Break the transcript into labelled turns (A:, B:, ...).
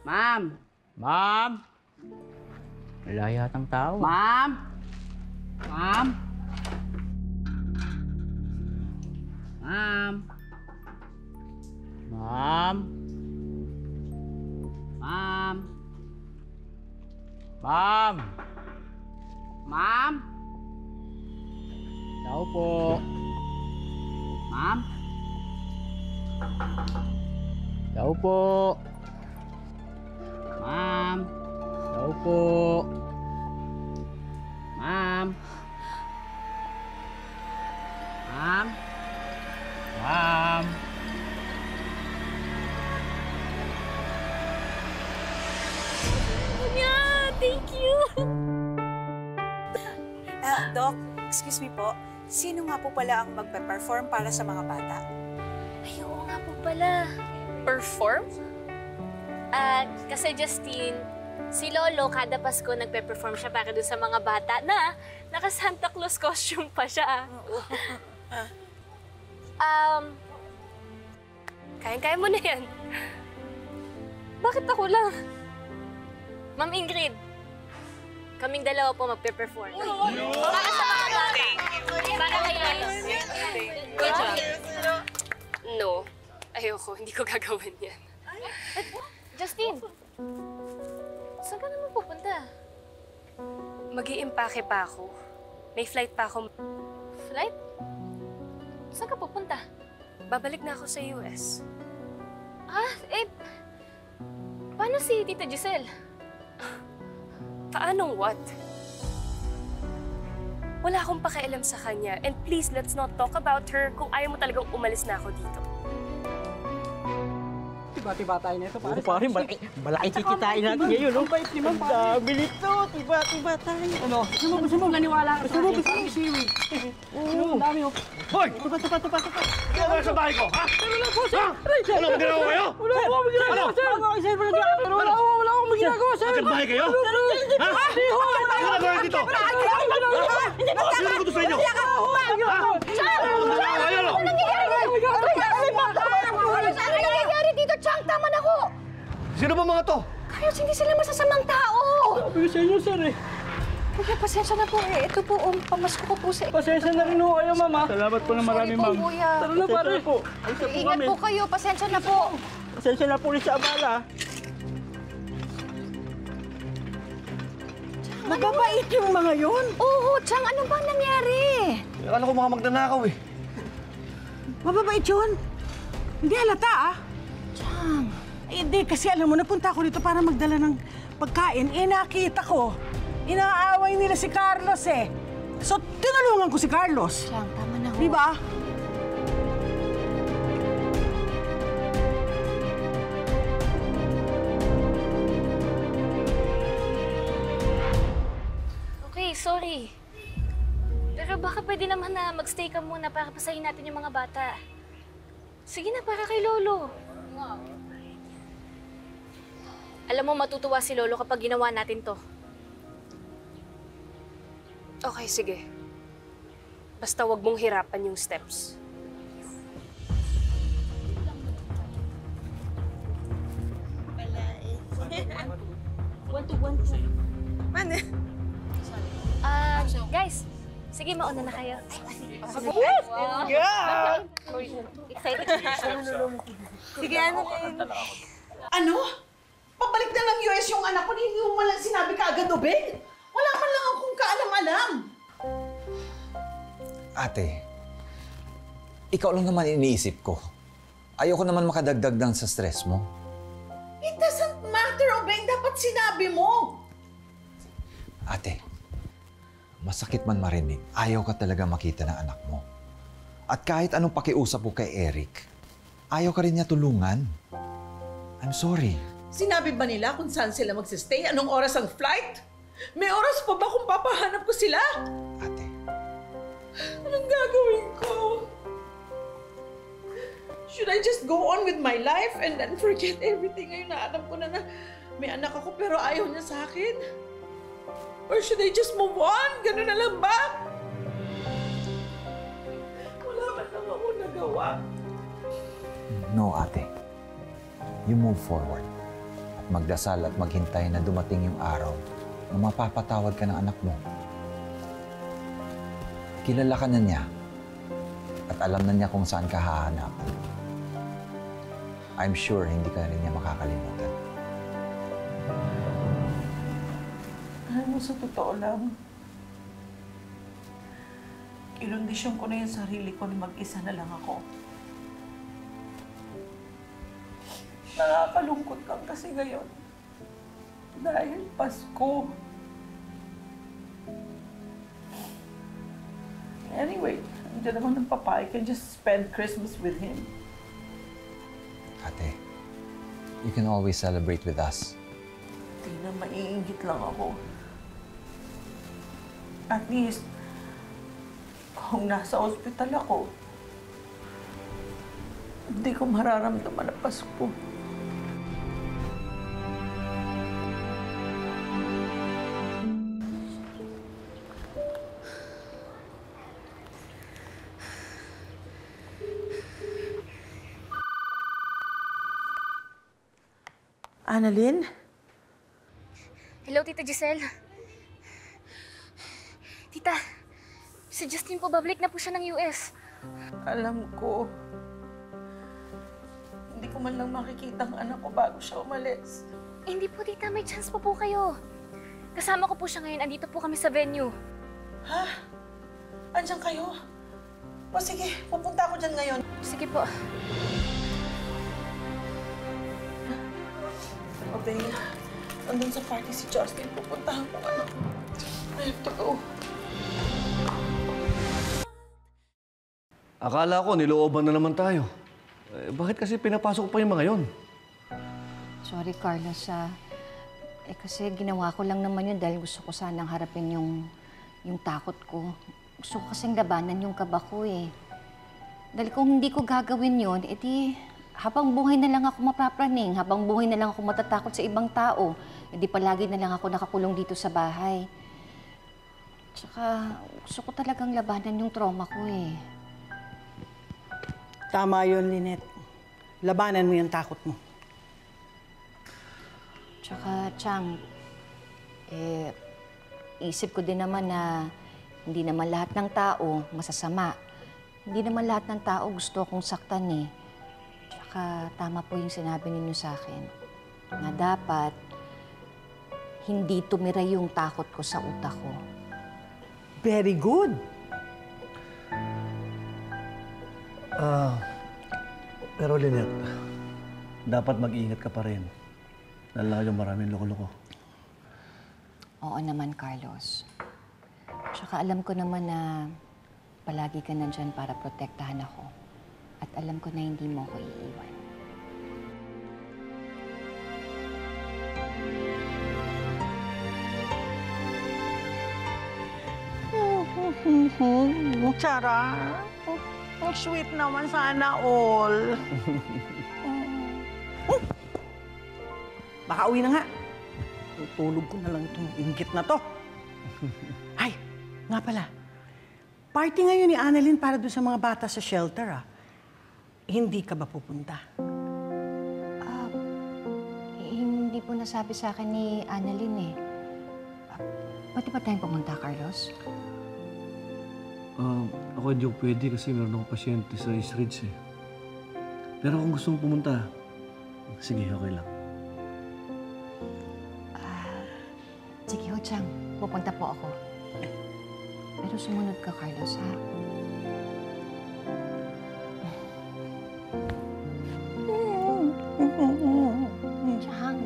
A: Ma'am! Ma'am! Wala yatang tao. Ma'am! Ma'am! Ma'am! Ma'am! Ma'am! Ma'am! Ma'am! Tao po. Ma'am? Tao po. Ma'am? Tao po. Ma'am? Ma'am? Ma'am?
B: Yeah, thank you!
C: Doc, excuse me po. Sino nga po pala ang magpe-perform para sa mga bata?
B: Ay, oo nga po pala. Perform? Kasi Justine, si Lolo kada Pasko nagpe-perform siya para doon sa mga bata na naka-Santa Claus costume pa siya. Kaya mo na yan. Bakit ako lang? Ma'am Ingrid, kaming dalawa po magpe-perform. Para sa mga bata. Para kayo. Good job. No. Ayoko. Hindi ko gagawin yan. Justine, saan ka naman pupunta?
D: Mag-iimpake pa ako. May flight pa ako.
B: Flight? Saan ka pupunta?
D: Babalik na ako sa US.
B: Paano si Tita Giselle?
D: Paanong what? Wala akong pakialam sa kanya. And please, let's not talk about her kung ayaw mo talagang umalis na ako dito.
A: Tiba-tiba tayo nito, pare. Oo, pare, malaki kikitain natin ngayon, no? Ang bait naman, pare. Ang dami nito, tiba-tiba tayo. Ano? Gusto mo, naniwala ka sa akin. Gusto mo, siwi. Oo, ang dami, oh. Hoy! Tupa. Ikaw ba sa bahay ko, ha? Wala po, sir. Wala akong ginagawa kayo? Wala akong ginagawa, sir. Wala akong ginagawa, sir. Bakit bahay kayo? Ha? Ano nagawa dito? Sino ko to sa inyo?
C: Tama na ko!
E: Sino ba mga to?
C: Ayos, hindi sila masasamang tao!
A: Sabi ko sa inyo, sir, eh.
C: Kuya, pasensya na po eh. Ito po, pamasko ko po sa...
A: Pasensya na rin ho kayo, ma'am. Salamat po na marami, ma'am.
C: Sorry po, kuya.
A: Tara na, pare.
C: Ingat po kayo. Pasensya na po.
A: Pasensya na po rin sa abala.
C: Mababait yung mga yun. Oo, Chang, ano bang nangyari?
E: Akala ko mga magnanakaw eh.
C: Mababait yun? Hindi halata, ah. Chang. Hindi, kasi alam mo, napunta ako dito para magdala ng pagkain. Nakita ko, inaaway nila si Carlos eh. So, tinulungan ko si Carlos. Chang, tama na ho. Di ba?
B: Okay, sorry. Pero baka pwede naman na magstay ka muna para pasahin natin yung mga bata. Sige na, para kay Lolo. Alam mo, matutuwa si Lolo kapag ginawa natin to.
D: Okay, sige. Basta wag mong hirapan yung steps.
B: Guys, sige, mauna na kayo.
C: Yeah!
B: Excited.
C: Sige, ano? Ano? Pabalik na ng US yung anak ko, hindi mo malang sinabi ka agad, Obed. Wala man lang akong kaalam-alam.
F: Ate, ikaw lang naman iniisip ko. Ayoko naman makadagdag ng sa stress mo.
C: It doesn't matter, Obed. Dapat sinabi mo.
F: Ate, masakit man marinig, ayaw ka talaga makita ng anak mo. At kahit anong pakiusap ko kay Eric, ayaw ka rin niya tulungan. I'm sorry.
C: Sinabi ba nila kung saan sila magsistay? Anong oras ang flight? May oras pa ba kung papahanap ko sila?
F: Ate.
C: Anong gagawin ko? Should I just go on with my life and then forget everything? Ngayon na alam ko na may anak ako pero ayaw niya sa akin? Or should I just move on? Ganun na lang ba? Wala man lang ako nagawa.
F: No, ate. You move forward. At magdasal at maghintay na dumating yung araw na mapapatawad ka ng anak mo. Kilala ka na niya at alam na niya kung saan ka hahanapan. I'm sure hindi ka rin niya makakalimutan.
C: Alam mo, sa totoo lang, kinondisyon ko na yung sarili ko na mag-isa na lang ako. Nakakalungkot lang kasi ngayon. Dahil Pasko. Anyway, nandiyan naman ng papa. I can just spend Christmas with him.
F: Ate, you can always celebrate with us.
C: Tina, maiingit lang ako. At least, kung nasa ospital ako, hindi ko mararamdaman ang Pasko. Annalyn?
B: Hello, Tita Giselle. Tita, si Justin po, babalik na po siya ng US.
C: Alam ko. Hindi ko man lang makikita ang anak ko bago siya umalis.
B: Hindi po, Tita. May chance pa po kayo. Kasama ko po siya ngayon. Andito po kami sa venue.
C: Ha? Andiyan kayo? O sige, pupunta ako dyan ngayon.
B: Sige po.
C: O, babe, andun sa party si Justin. Pupuntahan ko anak ko. I have to go.
E: Akala ko, nilooban na naman tayo. Bakit kasi pinapasok pa yung mga yon?
G: Sorry, Carlos, kasi ginawa ko lang naman yun dahil gusto ko sanang harapin yung takot ko. Gusto ko kasing labanan yung kaba ko eh. Dahil kung hindi ko gagawin yun, edi habang buhay na lang ako mapapraning, habang buhay na lang ako matatakot sa ibang tao, edi palagi na lang ako nakakulong dito sa bahay. Tsaka gusto ko talagang labanan yung trauma ko eh.
C: Tama yun, Lynette. Labanan mo yung takot mo.
G: Tsaka, Chang, isip ko din naman na hindi naman lahat ng tao masasama. Hindi naman lahat ng tao gusto akong saktan eh. Tsaka, tama po yung sinabi ninyo sa akin na dapat hindi tumira yung takot ko sa utak ko.
C: Very good.
E: Pero Lynette, dapat mag-ingat ka pa rin. Dahil yung maraming loko-loko.
G: Oo naman, Carlos. Tsaka alam ko naman na palagi ka nandyan para protektahan ako. At alam ko na hindi mo ako iiwan.
C: Chara. Ang sweet naman sana all. Baka uwi na nga. Tutulog ko na lang itong inggit na to. Ay, nga pala. Party ngayon ni Annalyn para doon sa mga bata sa shelter, ah. Hindi ka ba pupunta?
G: Hindi po nasabi sa akin ni Annalyn eh. Pati ba tayong pumunta, Carlos?
E: Ako hindi ko pwede kasi meron akong pasyente sa East Ridge eh. Pero kung gusto mong pumunta, sige, okay lang.
G: Sige ho, Chang. Pupunta po ako. Pero sumunod ka, Carlos, ha? Chang.